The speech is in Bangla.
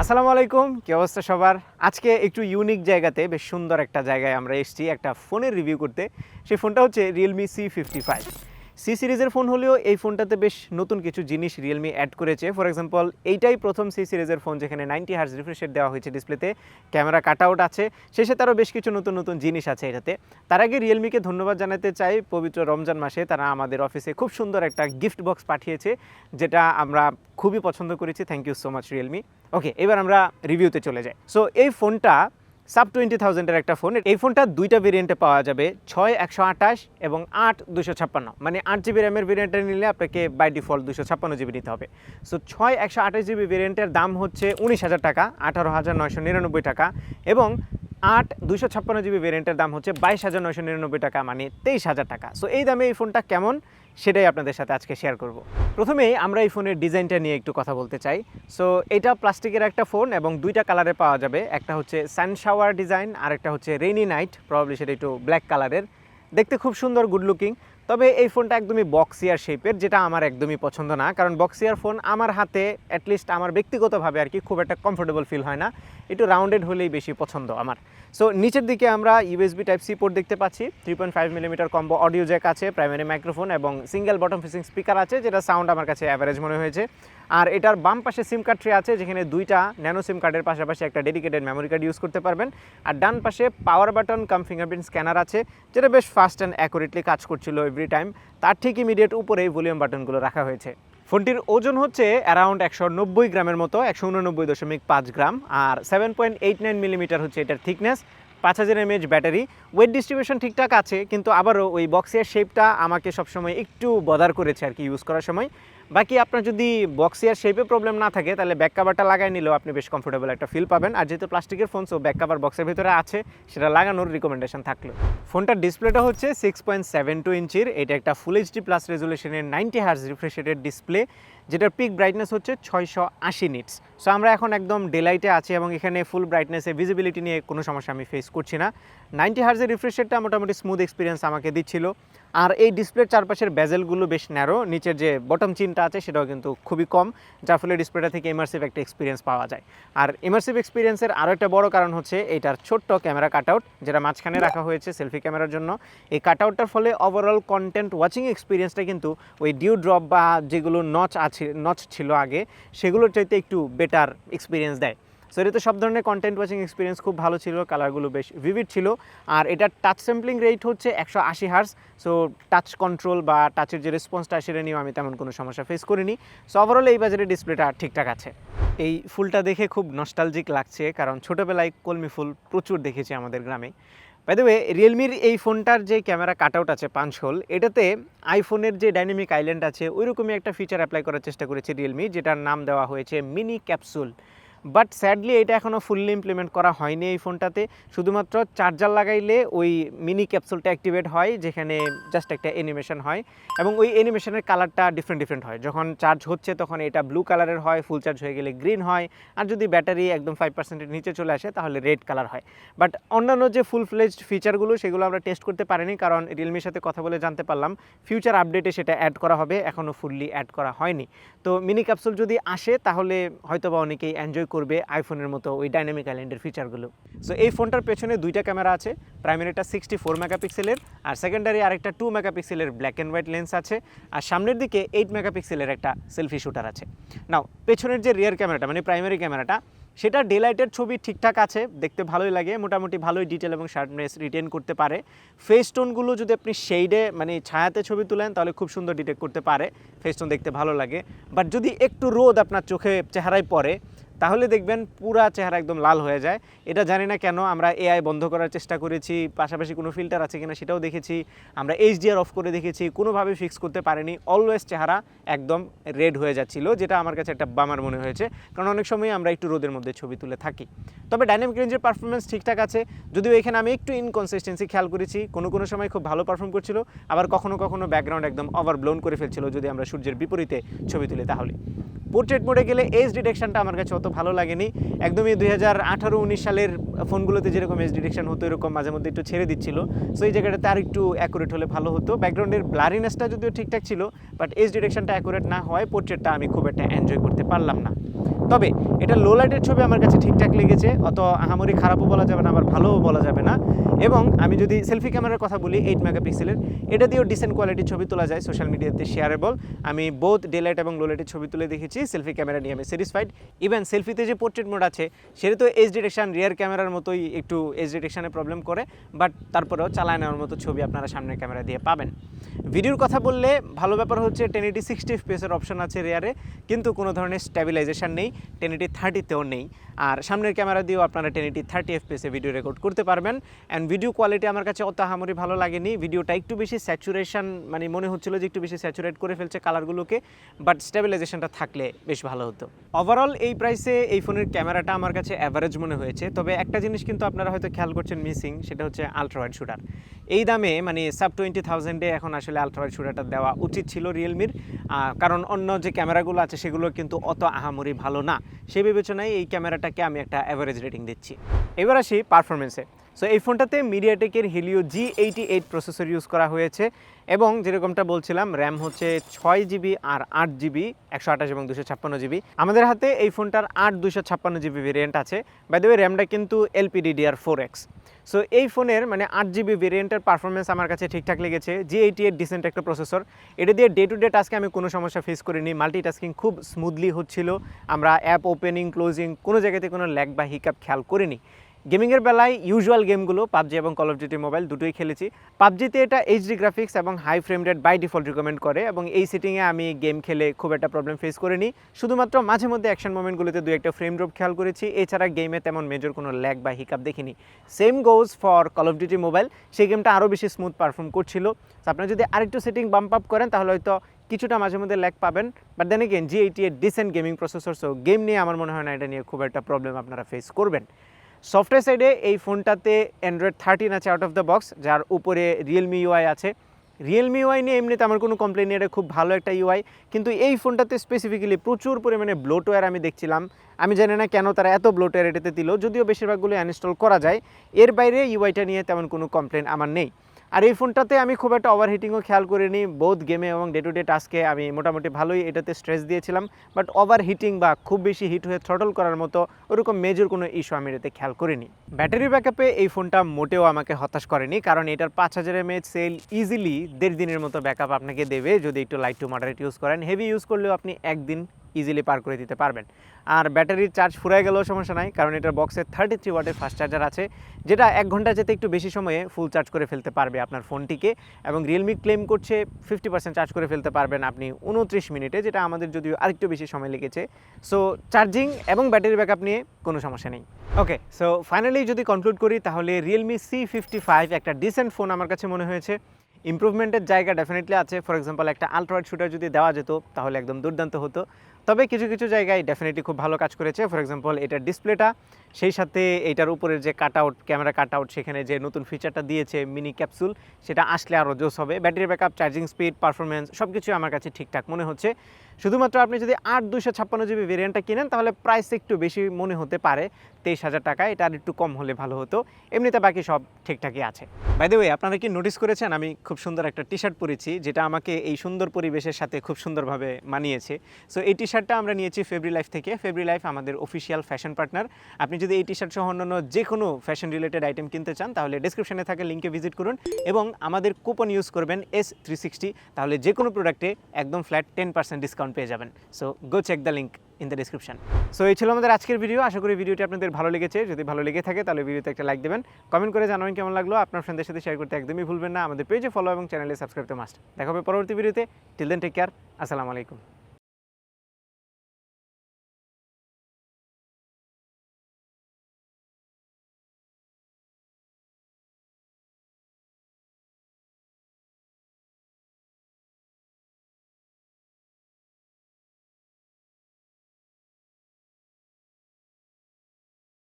আসসালামু আলাইকুম, কি অবস্থা সবার? আজকে একটু ইউনিক জায়গাতে বেশ সুন্দর একটা জায়গায় আমরা এসেছি একটা ফোনের রিভিউ করতে। সেই ফোনটা হচ্ছে Realme C55 সি সিরিজের ফোন হলেও এই ফোনটাতে বেশ নতুন কিছু জিনিস রিয়েলমি অ্যাড করেছে। ফর এক্সাম্পল, এইটাই প্রথম সি সিরিজের ফোন যেখানে 90 হার্জ রিফ্রেশ রেট দেওয়া হয়েছে ডিসপ্লেতে, ক্যামেরা কাট আউট আছে, শেষে তারও বেশ কিছু নতুন নতুন জিনিস আছে এটাতে। তার আগে রিয়েলমিকে ধন্যবাদ জানাতে চাই, পবিত্র রমজান মাসে তারা আমাদের অফিসে খুব সুন্দর একটা গিফট বক্স পাঠিয়েছে, যেটা আমরা খুবই পছন্দ করেছি। Thank you so much Realme. Okay, এবার আমরা রিভিউতে চলে যাই। সো এই ফোনটা সাব 20,000-এর একটা ফোন। এই ফোনটা দুইটা ভেরিয়েন্টে পাওয়া যাবে, 6/128 এবং 8/256। মানে 8 জিবি র্যামের ভেরিয়েন্টে নিলে আপনাকে বাই ডিফল্ট 256 জিবি নিতে হবে। সো 6/128 জিবি ভেরিয়েন্টের দাম হচ্ছে 19,000 টাকা, 18,999 টাকা, এবং 8/256 জিবি ভেরিয়েন্টের দাম হচ্ছে 22,999 টাকা, মানে 23,000 টাকা। সো এই দামে এই ফোনটা কেমন সেটাই আপনাদের সাথে আজকে শেয়ার করব। প্রথমেই আমরা এই ফোনের ডিজাইনটা নিয়ে একটু কথা বলতে চাই। সো এটা প্লাস্টিকের একটা ফোন এবং দুইটা কালারে পাওয়া যাবে। একটা হচ্ছে সানশাওয়ার ডিজাইন আর একটা হচ্ছে রেইনি নাইট, প্রবাবলি সেটা একটু ব্ল্যাক কালারের। দেখতে খুব সুন্দর, গুড লুকিং। তবে এই ফোনটা একদমই বক্সিয়ার শেপের, যেটা আমার একদমই পছন্দ না, কারণ বক্সিয়ার ফোন আমার হাতে অ্যাটলিস্ট আমার ব্যক্তিগতভাবে আর কি খুব একটা কমফোর্টেবল ফিল হয় না। একটু রাউন্ডেড হলেই বেশি পছন্দ আমার। সো নিচের দিকে আমরা ইউএসবি টাইপ সি পোর্ট দেখতে পাচ্ছি, 3.5mm কম্বো অডিও জ্যাক আছে, প্রাইমারি মাইক্রোফোন এবং সিঙ্গেল বটম ফেসিং স্পিকার আছে, যেটা সাউন্ড আমার কাছে অ্যাভারেজ মনে হয়েছে। আর এটার বাম পাশে সিম কার্ড ট্রে আছে, যেখানে দুইটা ন্যানো সিম কার্ডের পাশাপাশি একটা ডেডিকেটেড মেমোরি কার্ড ইউজ করতে পারবেন। আর ডান পাশে পাওয়ার বাটন কাম ফিঙ্গারপ্রিন্ট স্ক্যানার আছে, যেটা বেশ ফাস্ট অ্যান্ড অ্যাকুরেটলি কাজ করছিল এভরি টাইম। তার ঠিক ইমিডিয়েট উপরেই ভলিউম বাটনগুলো রাখা হয়েছে। ফোনটির ওজন হচ্ছে অ্যারাউন্ড 190 গ্রামের মতো, 189.5 গ্রাম। আর 7.89mm হচ্ছে এটার thickness, 5000 mAh battery. Weight distribution ঠিকঠাক আছে, কিন্তু আবারও ওই বক্সিয়ার শেপটা আমাকে সবসময় একটু বদার করেছে আর কি ইউজ করার সময়। বাকি আপনার যদি বক্সিয়ার শেপে প্রবলেম না থাকে, তাহলে ব্যাক কাভারটা লাগাই নিলেও আপনি বেশ কমফোর্টেবল একটা ফিল পাবেন। আর যেহেতু প্লাস্টিকের ফোন, সো ব্যাক কাভার বক্সের ভিতরে আছে, সেটা লাগানোর রিকমেন্ডেশন থাকলো। ফোনটার ডিসপ্লেটা হচ্ছে 6.72 ইঞ্চির। এটা একটা ফুল এইচডি প্লাস রেজুলেশনের 90 হার্জ রিফ্রেশ রেটের ডিসপ্লে, যেটার পিক ব্রাইটনেস হচ্ছে 680 নিটস। সো আমরা এখন একদম ডেলাইটে আছি এবং এখানে ফুল ব্রাইটনেসে ভিজিবিলিটি নিয়ে কোনো সমস্যা আমি ফেস করছি না। 90 হার্জের রিফ্রেশ রেটটা মোটামুটি স্মুথ এক্সপিরিয়েন্স আমাকে দিচ্ছিল। আর এই ডিসপ্লের চারপাশের বেজেলগুলো বেশ ন্যারো, নিচের যে বটম চিনটা আছে সেটাও কিন্তু খুবই কম, যার ফলে ডিসপ্লেটা থেকে ইমার্সিভ একটা এক্সপিরিয়েন্স পাওয়া যায়। আর ইমার্সিভ এক্সপিরিয়েন্সের আরও একটা বড় কারণ হচ্ছে এইটার ছোট্ট ক্যামেরা কাটআউট, যেটা মাঝখানে রাখা হয়েছে সেলফি ক্যামেরার জন্য। এই কাটআউটটার ফলে ওভারঅল কন্টেন্ট ওয়াচিং এক্সপিরিয়েন্সটা কিন্তু ওই ডিউ ড্রপ বা যেগুলো নচ ছিল আগে, সেগুলোর চাইতে একটু বেটার এক্সপিরিয়েন্স দেয়। সো এটাতে সব ধরনের কন্টেন্ট ওয়াচিং এক্সপিরিয়েন্স খুব ভালো ছিল, কালারগুলো বেশ ভিভিড ছিল। আর এটার টাচ স্যাম্পলিং রেট হচ্ছে 180 হার্জ। সো টাচ কন্ট্রোল বা টাচের যে রেসপন্সটা সেটা নিয়েও আমি তেমন কোনো সমস্যা ফেস করিনি। সো ওভারঅল এই বাজারে ডিসপ্লেটা ঠিকঠাক আছে। এই ফুলটা দেখে খুব নস্টালজিক লাগছে, কারণ ছোটোবেলায় কলমি ফুল প্রচুর দেখেছি আমাদের গ্রামে। বাই দ্য ওয়ে, রিয়েলমির এই ফোনটার যে ক্যামেরা কাটআউট আছে পাঞ্চ হোল, এটাতে আইফোনের যে ডাইনামিক আইল্যান্ড আছে ওইরকমই একটা ফিচার অ্যাপ্লাই করার চেষ্টা করেছে রিয়েলমি, যেটার নাম দেওয়া হয়েছে মিনি ক্যাপসুল। বাট স্যাডলি এটা এখনও ফুললি ইমপ্লিমেন্ট করা হয়নি এই ফোনটাতে। শুধুমাত্র চার্জার লাগাইলে ওই মিনি ক্যাপসুলটা অ্যাক্টিভেট হয়, যেখানে জাস্ট একটা অ্যানিমেশন হয় এবং ওই অ্যানিমেশনের কালারটা ডিফারেন্ট হয়। যখন চার্জ হচ্ছে তখন এটা ব্লু কালারের হয়, ফুল চার্জ হয়ে গেলে গ্রিন হয়, আর যদি ব্যাটারি একদম 5%-এর নিচে চলে আসে তাহলে রেড কালার হয়। বাট অন্যান্য যে ফুল ফ্লেজড ফিচারগুলো সেগুলো আমরা টেস্ট করতে পারিনি, কারণ রিয়েলমির সাথে কথা বলে জানতে পারলাম ফিউচার আপডেটে সেটা অ্যাড করা হবে, এখনও ফুললি অ্যাড করা হয়নি। তো মিনি ক্যাপসুল যদি আসে তাহলে হয়তোবা অনেকেই এনজয় করবে আইফোনের মতো ওই ডাইনামিক আইল্যান্ডের ফিচারগুলো। সো এই ফোনটার পেছনে দুইটা ক্যামেরা আছে, প্রাইমারিটা 64 মেগাপিক্সেলের আর সেকেন্ডারি আরেকটা 2 মেগাপিক্সেলের ব্ল্যাক অ্যান্ড হোয়াইট লেন্স আছে, আর সামনের দিকে 8 মেগাপিক্সেলের একটা সেলফি শুটার আছে। নাও পেছনের যে রিয়ার ক্যামেরাটা মানে প্রাইমারি ক্যামেরাটা, সেটা ডেলাইটের ছবি ঠিকঠাক আছে, দেখতে ভালোই লাগে, মোটামুটি ভালোই ডিটেল এবং শার্পনেস রিটেন করতে পারে। ফেস টোনগুলো যদি আপনি শেডে মানে ছায়াতে ছবি তুলেন তাহলে খুব সুন্দর ডিটেক্ট করতে পারে, ফেস টোন দেখতে ভালো লাগে। বাট যদি একটু রোদ আপনার চেহারায় পড়ে তাহলে দেখবেন পুরা চেহারা একদম লাল হয়ে যায়। এটা জানি না কেন, আমরা এআই বন্ধ করার চেষ্টা করেছি, পাশাপাশি কোনো ফিল্টার আছে কিনা সেটাও দেখেছি, আমরা এইচডিআর অফ করে দেখেছি, কোনোভাবে ফিক্স করতে পারিনি। অলওয়েজ চেহারা একদম রেড হয়ে যাচ্ছিল, যেটা আমার কাছে একটা বামার মনে হয়েছে, কারণ অনেক সময় আমরা একটু রোদের মধ্যে ছবি তুলে থাকি। তবে ডাইনামিক রেঞ্জের পারফরমেন্স ঠিকঠাক আছে, যদিও এখানে আমি একটু ইনকনসিস্টেন্সি খেয়াল করেছি। কোনো সময় খুব ভালো পারফর্ম করছিল, আবার কখনো ব্যাকগ্রাউন্ড একদম ওভারব্লোন করে ফেলছিল যদি আমরা সূর্যের বিপরীতে ছবি তুলি তাহলে। পোর্ট্রেট মোডে গেলে এজ ডিটেকশনটা আমার কাছে অত ভালো লাগেনি, একদমই 2018-19 সালের ফোনগুলোতে যেরকম এজ ডিটেকশন হতো এরকম মাঝে মধ্যে একটু ছেড়ে দিচ্ছিল। সো এই জায়গাটাতে আর একটু অ্যাকুরেট হলে ভালো হতো। ব্যাকগ্রাউন্ডের ব্লারিনেসটা যদিও ঠিকঠাক ছিল, বাট এজ ডিটেকশনটা অ্যাকুরেট না হয় পোর্ট্রেটটা আমি খুব একটা এনজয় করতে পারলাম না। তবে এটা লো লাইটের ছবি আমার কাছে ঠিকঠাক লেগেছে, অত আহামরি খারাপও বলা যাবে না আবার ভালোও বলা যাবে না। এবং আমি যদি সেলফি ক্যামেরার কথা বলি 8 মেগাপিক্সেলের, এটা দিয়েও ডিসেন্ট কোয়ালিটির ছবি তোলা যায়, সোশ্যাল মিডিয়াতে শেয়ারেবল। আমি বোথ ডে লাইট এবং লো লাইটের ছবি তুলে দেখেছি, সেলফি ক্যামেরা নিয়ে আমি স্যাটিসফাইড। ইভেন সেলফিতে যে পোর্ট্রেট মোড আছে সেটা তো এইচ ডিটেকশন রিয়ার ক্যামেরার মতোই একটু এইচ ডিটেকশনে প্রবলেম করে, বাট তারপরেও চালায় নেওয়ার মতো ছবি আপনারা সামনের ক্যামেরা দিয়ে পাবেন। ভিডিওর কথা বললে ভালো ব্যাপার হচ্ছে 1080 60 এফপিএসের অপশন আছে রিয়ারে, কিন্তু কোনো ধরনের স্ট্যাবিলাইজেশন নেই, 1080 30তেও নেই। আর সামনের ক্যামেরা দিয়েও আপনারা 1080 30 এফপিএসে ভিডিও রেকর্ড করতে পারবেন। অ্যান্ড ভিডিও কোয়ালিটি আমার কাছে অত আহামরি ভালো লাগেনি, ভিডিওটা একটু বেশি স্যাচুরেশন, মানে মনে হচ্ছিল যে একটু বেশি স্যাচুরেট করে ফেলছে কালারগুলোকে, বাট স্ট্যাবিলাইজেশনটা থাকলে বেশ ভালো হতো। ওভারঅল এই প্রাইসে এই ফোনের ক্যামেরাটা আমার কাছে অ্যাভারেজ মনে হয়েছে। তবে একটা জিনিস কিন্তু আপনারা হয়তো খেয়াল করছেন মিসিং, সেটা হচ্ছে আলট্রা ওয়াইড শুটার। এই দামে মানে সাব 20,000-এ এখন আসলে আলট্রা ওয়াইড শুটারটা দেওয়া উচিত ছিল রিয়েলমির, কারণ অন্য যে ক্যামেরাগুলো আছে সেগুলো কিন্তু অত আহামরি ভালো না। সেই বিবেচনায় এই ক্যামেরাটাকে আমি একটা অ্যাভারেজ রেটিং দিচ্ছি। এবার আসি পারফরমেন্সে। সো এই ফোনটাতে মিডিয়াটেকের হিলিও G88 প্রসেসর ইউজ করা হয়েছে, এবং যেরকমটা বলছিলাম র্যাম হচ্ছে 6GB আর 8GB, 128 এবং 256GB। আমাদের হাতে এই ফোনটার 256GB ভেরিয়েন্ট আছে। বাই দ্য ওয়ে র্যামটা কিন্তু LPDDR4X। সো এই ফোনের মানে 8GB ভেরিয়েন্টের পারফরমেন্স আমার কাছে ঠিকঠাক লেগেছে। G88 ডিসেন্ট একটা প্রসেসর, এটা দিয়ে ডে টু ডে টাস্কে আমি কোনো সমস্যা ফেস করিনি, মাল্টিটাস্কিং খুব স্মুথলি হচ্ছিল, আমরা অ্যাপ ওপেনিং ক্লোজিং কোনো জায়গাতে কোনো ল্যাগ বা হিকআপ খেয়াল করিনি। গেমিংয়ের বেলায় ইউজুয়াল গেমগুলো পাবজি এবং কল অফ ডিউটি মোবাইল দুটোই খেলেছি। পাবজিতে এটা এইচডি গ্রাফিক্স এবং high frame rate by default recommend করে, এবং এই সেটিংয়ে আমি গেম খেলে খুব একটা প্রবলেম ফেস করিনি। শুধুমাত্র মাঝে মধ্যে অ্যাকশন মোমেন্টগুলোতে দু একটা ফ্রেম ড্রপ খেয়াল করেছি, এছাড়া গেমে তেমন মেজর কোনো ল্যাগ বা হিকআপ দেখিনি। Same goes for call of duty mobile, সেই গেমটা আরও বেশি স্মুথ পারফর্ম করছিল। আপনারা যদি আরেকটু সেটিং বাম্প আপ করেন তাহলে হয়তো কিছুটা মাঝে মধ্যে ল্যাগ পাবেন, but then again G88 decent gaming processor, so game নিয়ে আমার মনে হয় না এটা নিয়ে খুব একটা প্রবলেম আপনারা ফেস করবেন। সফটওয়্যার সাইডে এই ফোনটাতে অ্যান্ড্রয়েড 13 আছে আউট অফ দ্য বক্স, যার উপরে রিয়েলমি ইউআই আছে। রিয়েলমি ইউআই নিয়ে এমনিতে আমার কোনো কমপ্লেন নেই, এটা খুব ভালো একটা ইউআই, কিন্তু এই ফোনটাতে স্পেসিফিক্যালি প্রচুর পরিমাণে ব্লোটওয়্যার আমি দেখছিলাম। আমি জানি না কেন তারা এত ব্লোটওয়্যার এটাতে দিল, যদিও বেশিরভাগগুলো ইনস্টল করা যায়। এর বাইরে ইউআইটা নিয়ে তেমন কোনো কমপ্লেন আমার নেই। আর এই ফোনটাতে আমি খুব একটা ওভারহিটিংও খেয়াল করিনি, বোথ গেমে এবং ডে টু ডে টাস্কে আমি মোটামুটি ভালোই এটাতে স্ট্রেস দিয়েছিলাম, বাট ওভারহিটিং বা খুব বেশি হিট হয়ে থ্রটল করার মতো ওরকম মেজর কোনো ইস্যু আমি এটাতে খেয়াল করিনি। ব্যাটারি ব্যাকআপে এই ফোনটা মোটেও আমাকে হতাশ করেনি, কারণ এটার 5000 mAh সেল ইজিলি 1.5 দিনের মতো ব্যাকআপ আপনাকে দেবে যদি একটু লাইট টু মডারেট ইউজ করেন। হেভি ইউজ করলেও আপনি একদিন ইজিলি পার করে দিতে পারবেন। আর ব্যাটারির চার্জ ফুরাই গেলেও সমস্যা নাই, কারণ এটার বক্সে 33 ওয়াটের ফাস্ট চার্জার আছে, যেটা 1 ঘন্টা যেতে একটু বেশি সময়ে ফুল চার্জ করে ফেলতে পারবে আপনার ফোনটিকে। এবং রিয়েলমি ক্লেম করছে 50% চার্জ করে ফেলতে পারবেন আপনি 29 মিনিটে, যেটা আমাদের যদিও আরেকটু বেশি সময় লেগেছে। সো চার্জিং এবং ব্যাটারি ব্যাকআপ নিয়ে কোনো সমস্যা নেই। ওকে, সো ফাইনালি যদি কনক্লুড করি তাহলে রিয়েলমি C55 একটা ডিসেন্ট ফোন আমার কাছে মনে হয়েছে। ইমপ্রুভমেন্টের জায়গা ডেফিনেটলি আছে। ফর এক্সাম্পল একটা আলট্রা ওয়াইড শুটার যদি দেওয়া যেত তাহলে একদম দুর্দান্ত হতো, তবে কিছু কিছু জায়গায় ডেফিনেটলি খুব ভালো কাজ করেছে। ফর এক্সাম্পল এটার ডিসপ্লেটা, সেই সাথে এটার উপরের যে cut out, camera cut out, সেখানে যে নতুন ফিচারটা দিয়েছে মিনি ক্যাপসুল, সেটা আসলে আরও জোস হবে। Battery backup, charging speed, performance সব কিছু আমার কাছে ঠিকঠাক মনে হচ্ছে। শুধুমাত্র আপনি যদি 256GB ভেরিয়েন্টটা কিনেন তাহলে প্রাইস একটু বেশি মনে হতে পারে, 23,000 টাকা, এটা আর একটু কম হলে ভালো হতো। এমনিতে বাকি সব ঠিকঠাকই আছে। বাই দ্য ওয়ে, আপনারা কি নোটিস করেছেন আমি খুব সুন্দর একটা টি শার্ট পরেছি, যেটা আমাকে এই সুন্দর পরিবেশের সাথে খুব সুন্দরভাবে মানিয়েছে। সো এই টি শার্টটা আমরা নিয়েছি ফেব্রিলাইফ থেকে। ফেব্রিলাইফ আমাদের অফিসিয়াল ফ্যাশন পার্টনার। আপনি যদি এই টি শার্ট সহ অন্যান্য যে কোনো ফ্যাশন রিলেটেড আইটেম কিনতে চান তাহলে ডেসক্রিপশনে থাকা লিঙ্কে ভিজিট করুন এবং আমাদের কুপন ইউজ করবেন S360, তাহলে যে কোনো প্রোডাক্টে একদম ফ্ল্যাট 10% ডিসকাউন্ট পেয়ে যাবেন। So go check the link in the description. So এই ছিল আমাদের আজকের ভিডিও। আশা করি ভিডিওটি আপনাদের ভালো লেগেছে। যদি ভালো লেগে থাকে তাহলে ভিডিওতে একটা লাইক দেবেন, কমেন্ট করে জানাবেন কেমন লাগলো। আপনার ফ্রেন্ডদের সাথে শেয়ার করতে একদমই ভুলবেন না। আমাদের পেজে ফলো এবং চ্যানেলে সাবস্ক্রাইব করতে মাস্ট। দেখা হবে পরবর্তী ভিডিওতে। Till then take care. আসসালামু আলাইকুম।